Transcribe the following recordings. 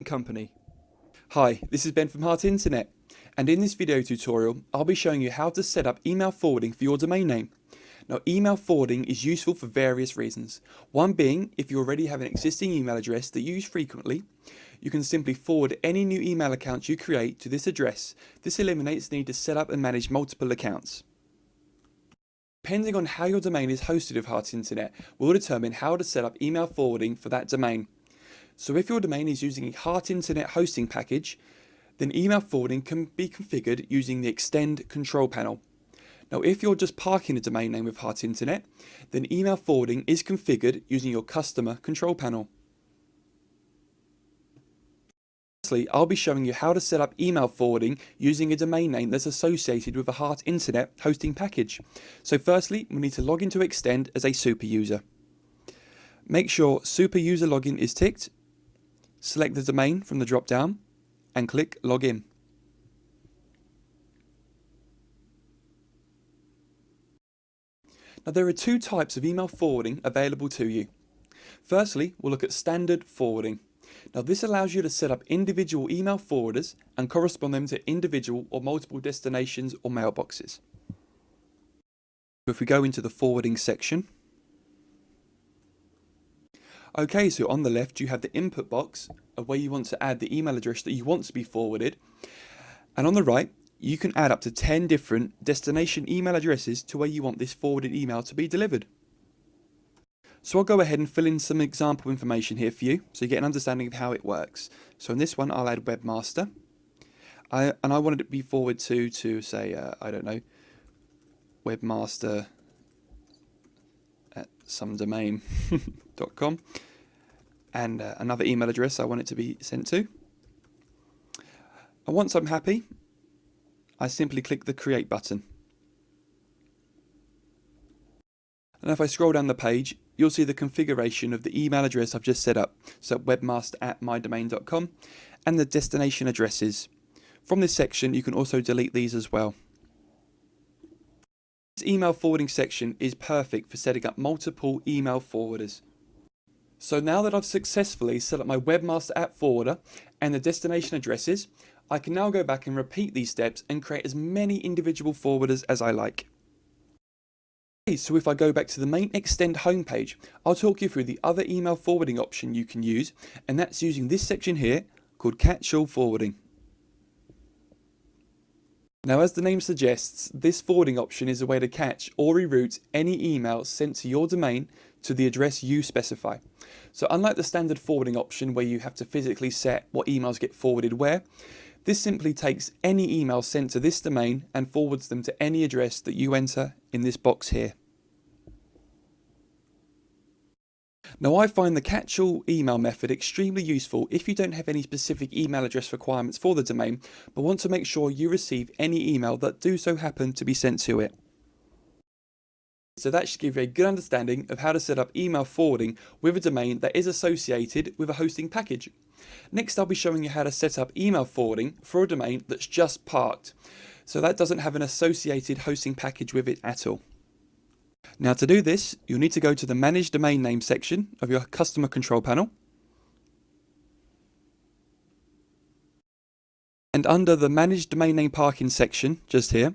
company. Hi, this is Ben from Heart Internet, and in this video tutorial I'll be showing you how to set up email forwarding for your domain name. Now, email forwarding is useful for various reasons. One being, if you already have an existing email address that you use frequently, you can simply forward any new email accounts you create to this address. This eliminates the need to set up and manage multiple accounts. Depending on how your domain is hosted with Heart Internet will determine how to set up email forwarding for that domain. So if your domain is using a Heart Internet hosting package, then email forwarding can be configured using the Extend control panel. Now, if you're just parking a domain name with Heart Internet, then email forwarding is configured using your customer control panel. Lastly, I'll be showing you how to set up email forwarding using a domain name that's associated with a Heart Internet hosting package. So firstly, we need to log into Extend as a super user. Make sure super user login is ticked, select the domain from the drop down and click login. Now, there are two types of email forwarding available to you. Firstly, we'll look at standard forwarding. Now, this allows you to set up individual email forwarders and correspond them to individual or multiple destinations or mailboxes. If we go into the forwarding section, okay, so on the left you have the input box of where you want to add the email address that you want to be forwarded, and on the right you can add up to 10 different destination email addresses to where you want this forwarded email to be delivered. So I'll go ahead and fill in some example information here for you so you get an understanding of how it works. So in this one I'll add webmaster, and I wanted it to be forwarded to say, I don't know, webmaster at somedomain.com, and another email address I want it to be sent to. And once I'm happy, I simply click the create button. And if I scroll down the page, you'll see the configuration of the email address I've just set up, so webmaster@mydomain.com, and the destination addresses. From this section you can also delete these as well. This email forwarding section is perfect for setting up multiple email forwarders. So now that I've successfully set up my webmaster app forwarder and the destination addresses, I can now go back and repeat these steps and create as many individual forwarders as I like. So if I go back to the main Extend homepage, I'll talk you through the other email forwarding option you can use, and that's using this section here called Catch-all Forwarding. Now, as the name suggests, this forwarding option is a way to catch or reroute any email sent to your domain to the address you specify. So unlike the standard forwarding option where you have to physically set what emails get forwarded where, this simply takes any email sent to this domain and forwards them to any address that you enter in this box here. Now, I find the catch-all email method extremely useful if you don't have any specific email address requirements for the domain, but want to make sure you receive any email that do so happen to be sent to it. So that should give you a good understanding of how to set up email forwarding with a domain that is associated with a hosting package. Next, I'll be showing you how to set up email forwarding for a domain that's just parked, so that doesn't have an associated hosting package with it at all. Now, to do this, you'll need to go to the Manage Domain Name section of your Customer Control Panel, and under the Manage Domain Name Parking section, just here,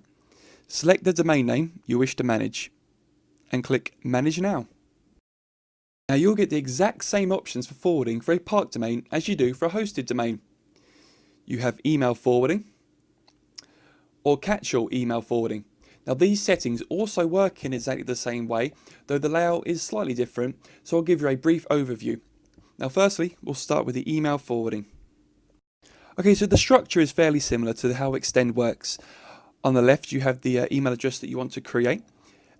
select the domain name you wish to manage and click Manage Now. Now, you'll get the exact same options for forwarding for a parked domain as you do for a hosted domain. You have email forwarding or catch-all email forwarding. Now, these settings also work in exactly the same way, though the layout is slightly different, so I'll give you a brief overview. Now, firstly, we'll start with the email forwarding. Okay, so the structure is fairly similar to how Extend works. On the left, you have the email address that you want to create,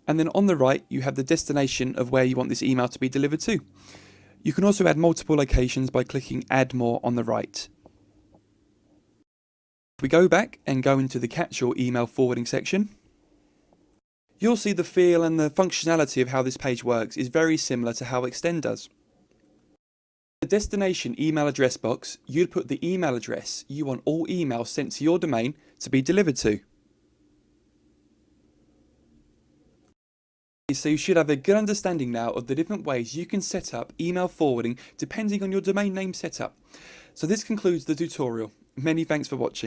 and then on the right, you have the destination of where you want this email to be delivered to. You can also add multiple locations by clicking Add More on the right. If we go back and go into the catch-all email forwarding section, you'll see the feel and the functionality of how this page works is very similar to how Extend does. In the destination email address box, you'd put the email address you want all emails sent to your domain to be delivered to. So you should have a good understanding now of the different ways you can set up email forwarding depending on your domain name setup. So this concludes the tutorial. Many thanks for watching.